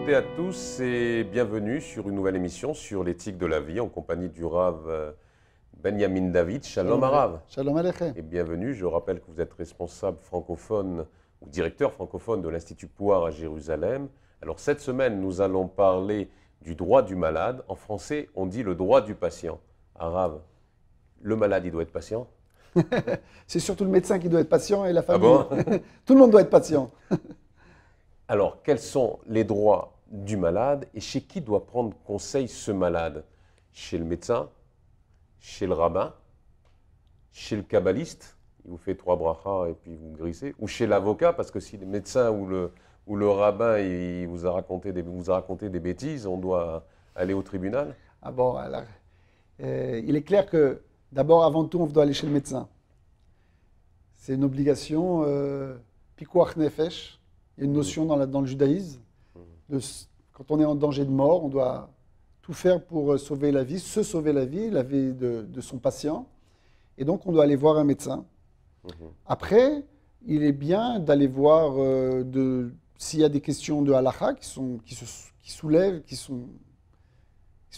et à tous et bienvenue sur une nouvelle émission sur l'éthique de la vie en compagnie du Rav Benjamin David. Shalom Rav. Shalom Aleichem. Et bienvenue, je rappelle que vous êtes responsable francophone ou directeur francophone de l'Institut Poire à Jérusalem. Alors cette semaine, nous allons parler du droit du malade. En français, on dit le droit du patient. Rav, le malade, il doit être patient? C'est surtout le médecin qui doit être patient et la famille. Ah bon? Tout le monde doit être patient. Alors, quels sont les droits du malade et chez qui doit prendre conseil ce malade? Chez le médecin, chez le rabbin, chez le kabbaliste, il vous fait 3 brachas et puis vous grissez, ou chez l'avocat, parce que si le médecin ou le rabbin il vous a raconté des bêtises, on doit aller au tribunal? Ah bon, alors, il est clair que d'abord, avant tout, on doit aller chez le médecin. C'est une obligation, pikuach nefesh. Il y a une notion dans le judaïsme. Quand on est en danger de mort, on doit tout faire pour sauver la vie, la vie de son patient. Et donc, on doit aller voir un médecin. Après, il est bien d'aller voir s'il y a des questions de halakha qui soulèvent, qui sont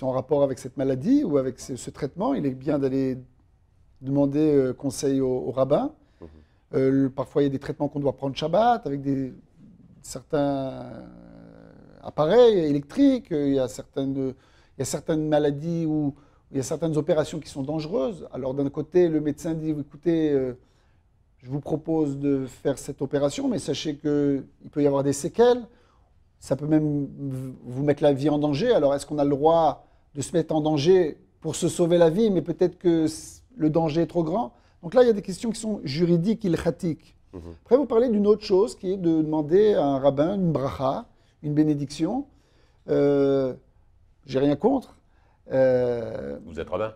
en rapport avec cette maladie ou avec ce traitement. Il est bien d'aller demander conseil au rabbin. Parfois, il y a des traitements qu'on doit prendre Shabbat avec certains appareils électriques. Il y a certaines maladies où il y a certaines opérations qui sont dangereuses. Alors, d'un côté, le médecin dit, écoutez, je vous propose de faire cette opération, mais sachez qu'il peut y avoir des séquelles. Ça peut même vous mettre la vie en danger. Alors, est-ce qu'on a le droit de se mettre en danger pour se sauver la vie, mais peut-être que le danger est trop grand? Donc là, il y a des questions qui sont juridiques, ilchatiques. Après, vous parlez d'une autre chose qui est de demander à un rabbin une bracha, une bénédiction. J'ai rien contre. Vous êtes rabbin?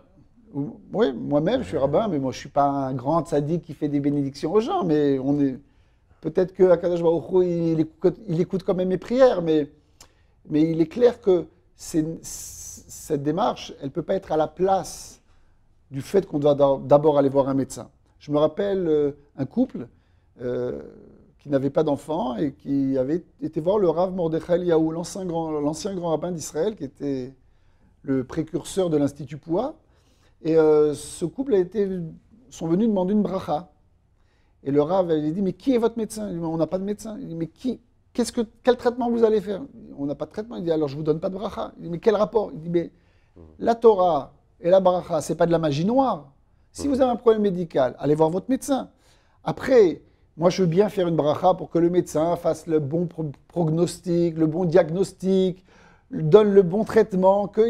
Oui, moi-même, je suis rabbin, mais moi, je ne suis pas un grand tzaddik qui fait des bénédictions aux gens. Mais peut-être qu'Akadosh Baruch Hu, il écoute quand même mes prières, mais il est clair que cette démarche, elle ne peut pas être à la place du fait qu'on doit d'abord aller voir un médecin. Je me rappelle un couple qui n'avait pas d'enfant et qui avait été voir le Rav Mordechai Eliyahu, l'ancien grand rabbin d'Israël, qui était le précurseur de l'Institut Poua. Et ce couple sont venus demander une bracha. Et le Rav lui dit, mais qui est votre médecin? Il dit, on n'a pas de médecin. Il dit, mais quel traitement vous allez faire? On n'a pas de traitement. Il dit, alors je ne vous donne pas de bracha. Il dit, mais quel rapport? Il dit, mais la Torah et la bracha, ce n'est pas de la magie noire. Si vous avez un problème médical, allez voir votre médecin. Après, moi, je veux bien faire une bracha pour que le médecin fasse le bon prognostic, le bon diagnostic, donne le bon traitement, que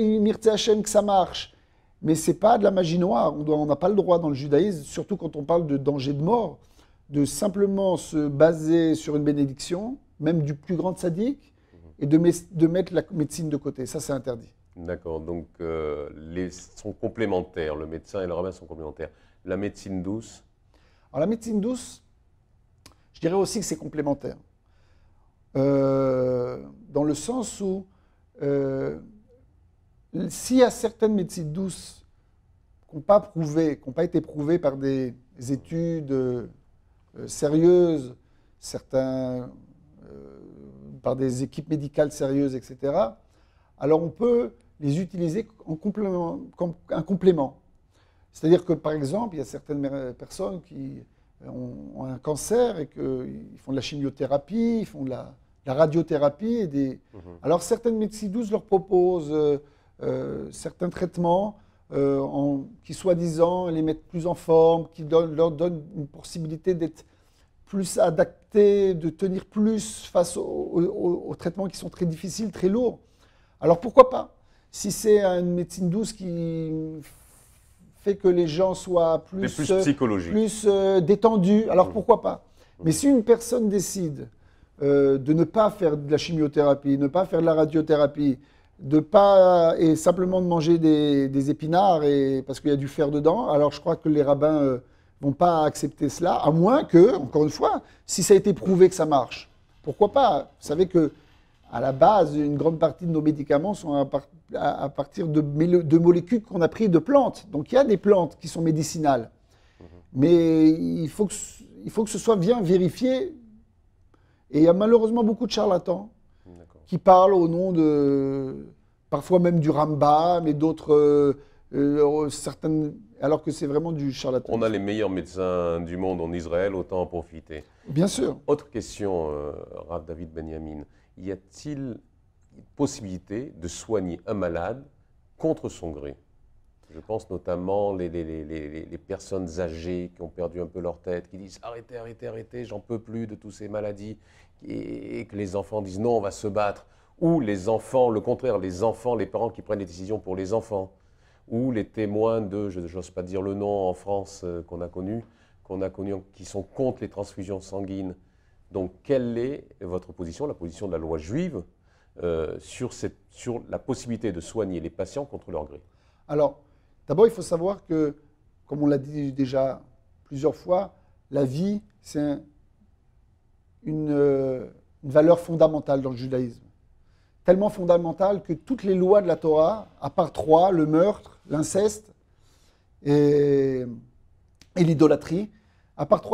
ça marche. Mais ce n'est pas de la magie noire. On n'a pas le droit dans le judaïsme, surtout quand on parle de danger de mort, de simplement se baser sur une bénédiction, même du plus grand tzaddik, et de mettre la médecine de côté. Ça, c'est interdit. D'accord, donc sont complémentaires, le médecin et le rabbin sont complémentaires. La médecine douce? Alors la médecine douce, je dirais aussi que c'est complémentaire. Dans le sens où s'il y a certaines médecines douces qui n'ont pas été prouvées par des études sérieuses, par des équipes médicales sérieuses, etc., alors on peut les utiliser comme un complément. C'est-à-dire que, par exemple, il y a certaines personnes qui ont un cancer et qu'ils font de la chimiothérapie, ils font de la radiothérapie. Alors, certaines médecines douces leur proposent certains traitements qui, soi-disant, les mettent plus en forme, qui leur donnent une possibilité d'être plus adaptés, de tenir plus face aux traitements qui sont très difficiles, très lourds. Alors, pourquoi pas? Si c'est une médecine douce qui fait que les gens soient plus psychologique, plus détendus, alors pourquoi pas? Mais si une personne décide de ne pas faire de la chimiothérapie, ne pas faire de la radiothérapie, et simplement de manger des épinards parce qu'il y a du fer dedans, alors je crois que les rabbins vont pas accepter cela, à moins que, encore une fois, si ça a été prouvé que ça marche, pourquoi pas? Vous savez que à la base, une grande partie de nos médicaments sont à partir de molécules qu'on a prises de plantes. Donc il y a des plantes qui sont médicinales. Mais il faut que ce soit bien vérifié. Et il y a malheureusement beaucoup de charlatans qui parlent au nom parfois même du Rambam et d'autres, certaines, alors que c'est vraiment du charlatanisme. On a les meilleurs médecins du monde en Israël, autant en profiter. Bien sûr. Autre question, Rav David Benjamin. Y a-t-il possibilité de soigner un malade contre son gré? Je pense notamment les personnes âgées qui ont perdu un peu leur tête, qui disent arrêtez, arrêtez, arrêtez, j'en peux plus de toutes ces maladies, et que les enfants disent non, on va se battre. Ou les enfants, le contraire, les enfants, les parents qui prennent des décisions pour les enfants. Ou les témoins de, je n'ose pas dire le nom en France qu'on a connu, qui sont contre les transfusions sanguines. Donc, quelle est votre position, la position de la loi juive, sur la possibilité de soigner les patients contre leur gré? Alors, d'abord, il faut savoir que, comme on l'a dit déjà plusieurs fois, la vie, c'est une valeur fondamentale dans le judaïsme. Tellement fondamentale que toutes les lois de la Torah, à part 3, le meurtre, l'inceste et l'idolâtrie, à part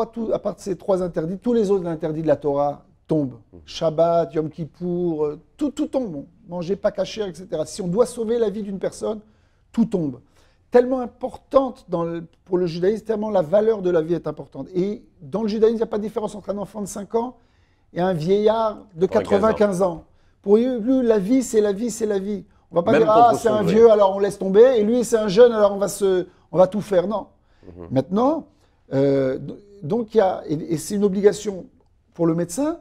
ces 3 interdits, tous les autres interdits de la Torah tombent. Shabbat, Yom Kippour, tout tombe. Manger pas caché, etc. Si on doit sauver la vie d'une personne, tout tombe. Tellement importante pour le judaïsme, tellement la valeur de la vie est importante. Et dans le judaïsme, il n'y a pas de différence entre un enfant de 5 ans et un vieillard de 95 ans. Pour lui, la vie, c'est la vie, c'est la vie. On ne va pas dire, ah, c'est un vieux, alors on laisse tomber, et lui, c'est un jeune, alors on va tout faire. Non. Maintenant, donc et c'est une obligation pour le médecin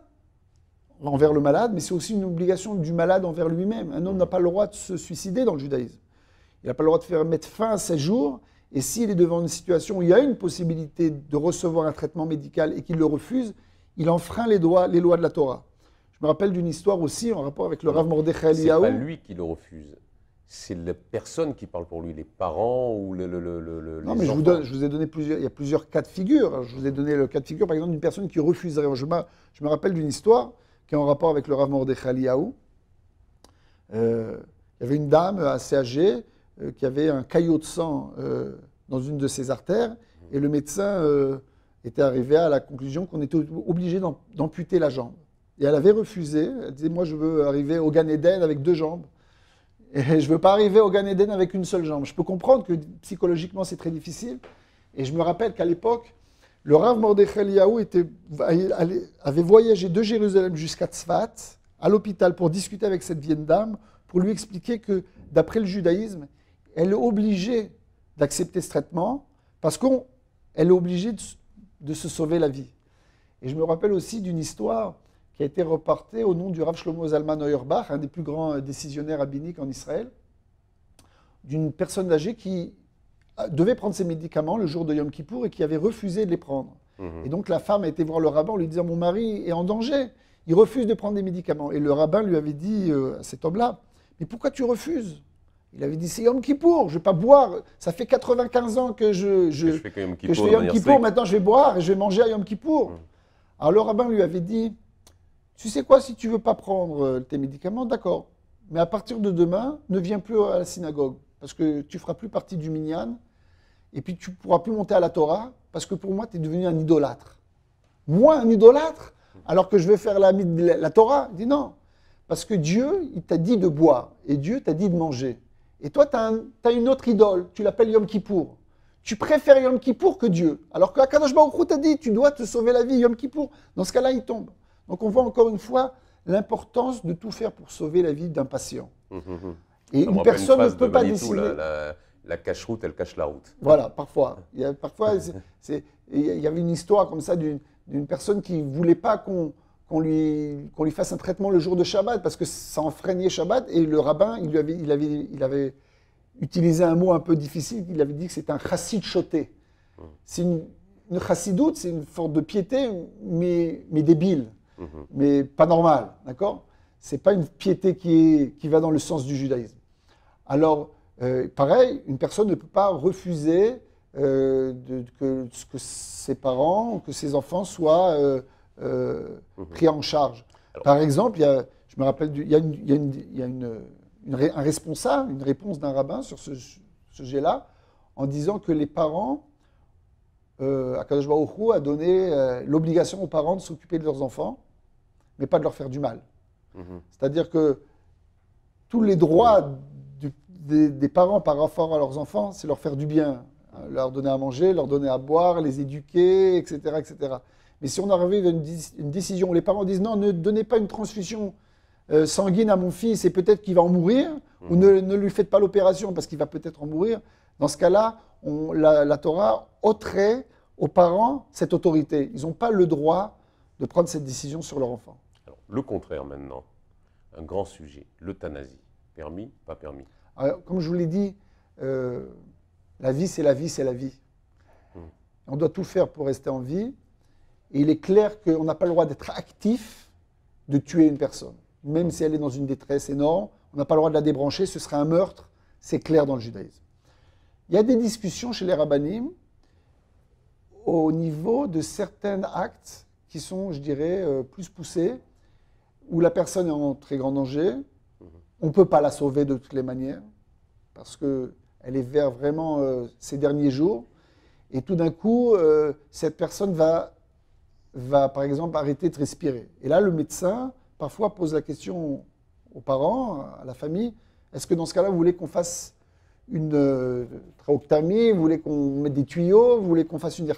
envers le malade, mais c'est aussi une obligation du malade envers lui-même. Un homme n'a pas le droit de se suicider dans le judaïsme. Il n'a pas le droit de mettre fin à ses jours, et s'il est devant une situation où il y a une possibilité de recevoir un traitement médical et qu'il le refuse, il enfreint les lois de la Torah. Je me rappelle d'une histoire aussi en rapport avec le Rav Mordechai Eliyahu. C'est pas lui qui le refuse, c'est la personne qui parle pour lui, les parents ou les non, mais enfants. je vous ai donné il y a plusieurs cas de figure. Je vous ai donné le cas de figure, par exemple, d'une personne qui refuserait. Je me rappelle d'une histoire qui est en rapport avec le Rav Mordechai Eliyahu. Il y avait une dame assez âgée qui avait un caillot de sang dans une de ses artères, et le médecin était arrivé à la conclusion qu'on était obligé d'amputer la jambe. Et elle avait refusé. Elle disait, moi, je veux arriver au Gan Eden avec 2 jambes. Et je ne veux pas arriver au Gan Eden avec une seule jambe. Je peux comprendre que psychologiquement, c'est très difficile. Et je me rappelle qu'à l'époque, le Rav Mordechai Eliyahu avait voyagé de Jérusalem jusqu'à Tzfat, à l'hôpital, pour discuter avec cette vieille dame, pour lui expliquer que, d'après le judaïsme, elle est obligée d'accepter ce traitement parce qu'elle est obligée de se sauver la vie. Et je me rappelle aussi d'une histoire qui a été reportée au nom du Rav Shlomo Zalman Auerbach, un des plus grands décisionnaires rabbiniques en Israël, d'une personne âgée qui devait prendre ses médicaments le jour de Yom Kippour et qui avait refusé de les prendre. Et donc la femme a été voir le rabbin en lui disant « Mon mari est en danger, il refuse de prendre des médicaments. » Et le rabbin lui avait dit à cet homme-là « Mais pourquoi tu refuses ?» Il avait dit, c'est Yom Kippour, je ne vais pas boire. Ça fait 95 ans que je fais Yom Kippour, maintenant je vais boire et je vais manger à Yom Kippour. Alors le rabbin lui avait dit, tu sais quoi, si tu ne veux pas prendre tes médicaments, d'accord. Mais à partir de demain, ne viens plus à la synagogue, parce que tu ne feras plus partie du minyan, et puis tu ne pourras plus monter à la Torah, parce que pour moi, tu es devenu un idolâtre. Moi, un idolâtre, alors que je vais faire la Torah? Il dit non, parce que Dieu, il t'a dit de boire, et Dieu t'a dit de manger. Et toi, tu as une autre idole, tu l'appelles Yom Kippour. Tu préfères Yom Kippour que Dieu. Alors qu'Akadosh Baruch Hu t'a dit, tu dois te sauver la vie, Yom Kippour. Dans ce cas-là, il tombe. Donc on voit encore une fois l'importance de tout faire pour sauver la vie d'un patient. Et une personne ne peut pas décider. La cache-route, elle cache la route. Voilà, parfois. Il y avait une histoire comme ça d'une personne qui ne voulait pas qu'on lui fasse un traitement le jour de Shabbat, parce que ça enfreignait Shabbat, et le rabbin, il avait utilisé un mot un peu difficile, il avait dit que c'était un chassid choté. C'est une chassidoute, c'est une forme de piété, mais débile, mais pas normale, d'accord? C'est pas une piété qui va dans le sens du judaïsme. Alors, pareil, une personne ne peut pas refuser que ses parents, que ses enfants soient pris en charge. Par exemple, je me rappelle, il y a un responsable, une réponse d'un rabbin sur ce sujet-là, en disant que les parents, Akadosh Baruch Hu a donné l'obligation aux parents de s'occuper de leurs enfants, mais pas de leur faire du mal. C'est-à-dire que tous les droits des parents par rapport à leurs enfants, c'est leur faire du bien, leur donner à manger, leur donner à boire, les éduquer, etc. etc. Mais si on arrive à une décision où les parents disent non, ne donnez pas une transfusion sanguine à mon fils et peut-être qu'il va en mourir, ou ne lui faites pas l'opération parce qu'il va peut-être en mourir, dans ce cas-là, la Torah ôterait aux parents cette autorité. Ils n'ont pas le droit de prendre cette décision sur leur enfant. Alors, le contraire maintenant, un grand sujet, l'euthanasie. Permis, pas permis. Alors, comme je vous l'ai dit, la vie, c'est la vie, c'est la vie. On doit tout faire pour rester en vie. Et il est clair qu'on n'a pas le droit d'être actif, de tuer une personne. Même si elle est dans une détresse énorme, on n'a pas le droit de la débrancher, ce serait un meurtre, c'est clair dans le judaïsme. Il y a des discussions chez les rabbinim au niveau de certains actes qui sont, je dirais, plus poussés, où la personne est en très grand danger. On ne peut pas la sauver de toutes les manières, parce qu'elle est vers vraiment ses derniers jours. Et tout d'un coup, cette personne va, par exemple, arrêter de respirer. Et là, le médecin, parfois, pose la question aux parents, à la famille, est-ce que dans ce cas-là, vous voulez qu'on fasse une trachéotomie, vous voulez qu'on mette des tuyaux, vous voulez qu'on fasse une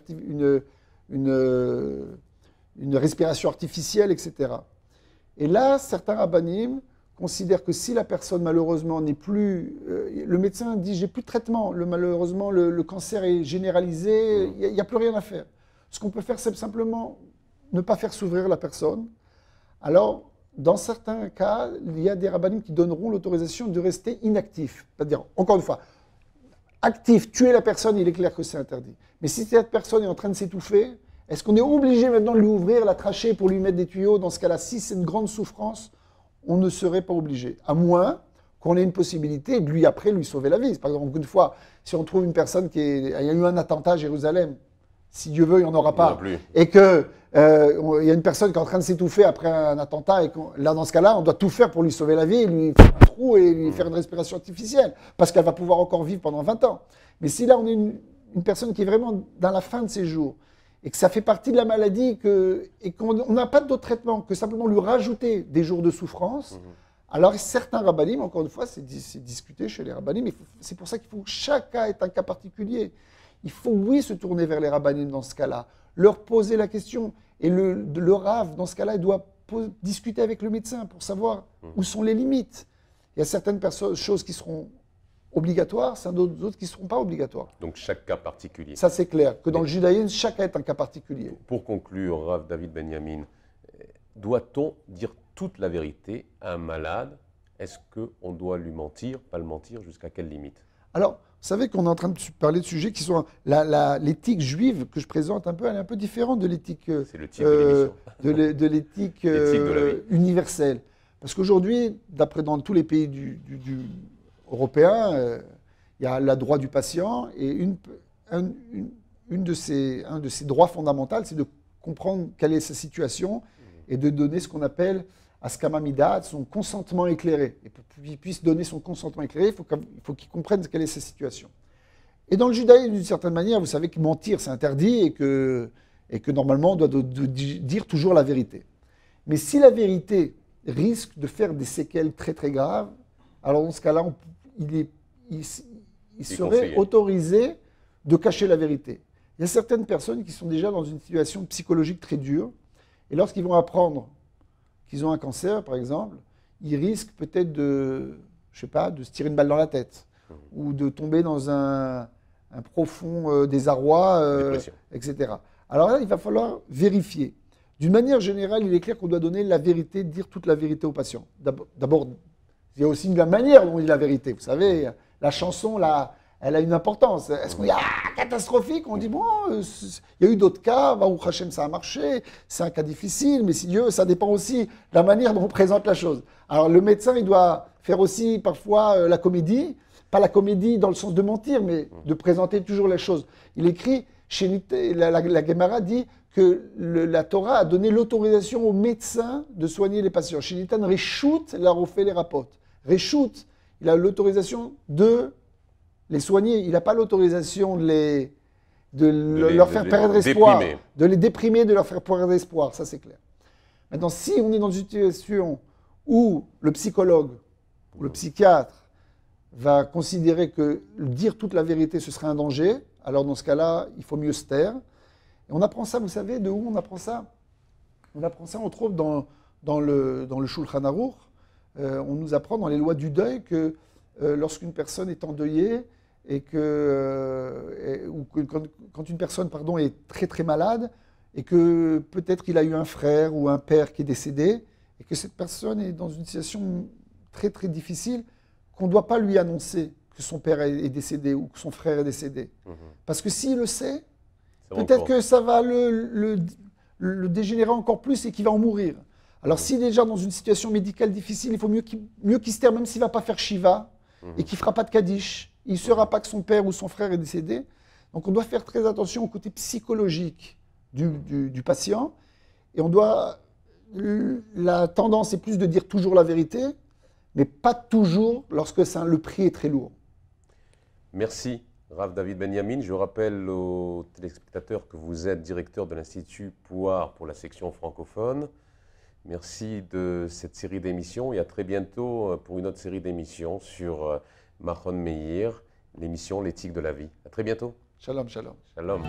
respiration artificielle, etc. Et là, certains rabbinim considèrent que si la personne, malheureusement, n'est plus... le médecin dit, j'ai plus de traitement, malheureusement, le cancer est généralisé, il n'y a plus rien à faire. Ce qu'on peut faire, c'est simplement ne pas faire s'ouvrir la personne. Alors, dans certains cas, il y a des rabbinim qui donneront l'autorisation de rester inactif. C'est-à-dire, encore une fois, actif, tuer la personne, il est clair que c'est interdit. Mais si cette personne est en train de s'étouffer, est-ce qu'on est obligé maintenant de lui ouvrir la trachée pour lui mettre des tuyaux? Dans ce cas-là, si c'est une grande souffrance, on ne serait pas obligé. À moins qu'on ait une possibilité de lui, après, lui sauver la vie. Par exemple, une fois, si on trouve une personne il y a eu un attentat à Jérusalem, si Dieu veut, il n'y en aura pas. Et qu'il y a une personne qui est en train de s'étouffer après un attentat, et là, dans ce cas-là, on doit tout faire pour lui sauver la vie, lui faire un trou et lui faire une respiration artificielle, parce qu'elle va pouvoir encore vivre pendant 20 ans. Mais si là, on est une personne qui est vraiment dans la fin de ses jours, et que ça fait partie de la maladie, et qu'on n'a pas d'autre traitement que simplement lui rajouter des jours de souffrance, alors certains rabbinim, encore une fois, c'est discuté chez les rabbinim, mais c'est pour ça qu'il faut que chaque cas est un cas particulier. Il faut, oui, se tourner vers les rabbinim dans ce cas-là, leur poser la question. Et le rav, dans ce cas-là, il doit discuter avec le médecin pour savoir où sont les limites. Il y a certaines choses qui seront obligatoires, d'autres qui ne seront pas obligatoires. Donc chaque cas particulier. Ça, c'est clair, que dans le judaïsme, chaque cas est un cas particulier. Pour conclure, Rav David Benyamin, doit-on dire toute la vérité à un malade? Est-ce qu'on doit lui mentir, pas le mentir, jusqu'à quelle limite? Alors, vous savez qu'on est en train de parler de sujets qui sont... L'éthique juive que je présente un peu, elle est un peu différente de l'éthique de l'éthique universelle. Parce qu'aujourd'hui, dans tous les pays européens, il y a le droit du patient et un de ses droits fondamentaux, c'est de comprendre quelle est sa situation et de donner ce qu'on appelle Askama Midat, son consentement éclairé. Et pour qu'il puisse donner son consentement éclairé, il faut qu'il comprenne quelle est sa situation. Et dans le judaïsme, d'une certaine manière, vous savez que mentir, c'est interdit et que normalement, on doit dire toujours la vérité. Mais si la vérité risque de faire des séquelles très très graves, alors dans ce cas-là, il serait autorisé de cacher la vérité. Il y a certaines personnes qui sont déjà dans une situation psychologique très dure, et lorsqu'ils vont apprendre qu'ils ont un cancer, par exemple, ils risquent peut-être de se tirer une balle dans la tête, ou de tomber dans un profond désarroi, etc. Alors là, il va falloir vérifier. D'une manière générale, il est clair qu'on doit donner la vérité, dire toute la vérité au patient. D'abord, il y a aussi la manière dont on dit la vérité. Vous savez, la chanson, là, elle a une importance. Est-ce qu'on dit catastrophique? On dit bon, il y a eu d'autres cas, Baruch Hashem, ça a marché, c'est un cas difficile, mais si Dieu, ça dépend aussi de la manière dont on présente la chose. Alors le médecin, il doit faire aussi parfois la comédie, pas la comédie dans le sens de mentir, mais de présenter toujours les choses. Il écrit, la Gemara dit que la Torah a donné l'autorisation aux médecins de soigner les patients. Shenitan Reshut la refait les rapports. Reshut, il a l'autorisation de les soigner. Il n'a pas l'autorisation de leur faire perdre espoir, de les déprimer, de leur faire perdre espoir. Ça, c'est clair. Maintenant, si on est dans une situation où le psychologue ou le psychiatre va considérer que dire toute la vérité, ce serait un danger, alors dans ce cas-là, il faut mieux se taire. Et on apprend ça, vous savez, de où on apprend ça? On apprend ça, on trouve dans le Shulchan Aruch. On nous apprend dans les lois du deuil que lorsqu'une personne est endeuillée et ou que quand une personne est très très malade et que peut-être qu'il a eu un frère ou un père qui est décédé et que cette personne est dans une situation très très difficile, qu'on ne doit pas lui annoncer que son père est décédé ou que son frère est décédé. Parce que s'il le sait, peut-être que ça va le dégénérer encore plus et qu'il va en mourir. Alors s'il est déjà dans une situation médicale difficile, il faut mieux qu'il se taire, même s'il ne va pas faire Shiva et qu'il ne fera pas de Kaddish. Il ne saura pas que son père ou son frère est décédé. Donc on doit faire très attention au côté psychologique du patient. Et la tendance est plus de dire toujours la vérité, mais pas toujours lorsque le prix est très lourd. Merci, Rav David Benyamin. Je rappelle aux téléspectateurs que vous êtes directeur de l'Institut Pouhar pour la section francophone. Merci de cette série d'émissions et à très bientôt pour une autre série d'émissions sur Machon Meir, l'émission L'éthique de la vie. À très bientôt. Shalom, shalom. Shalom.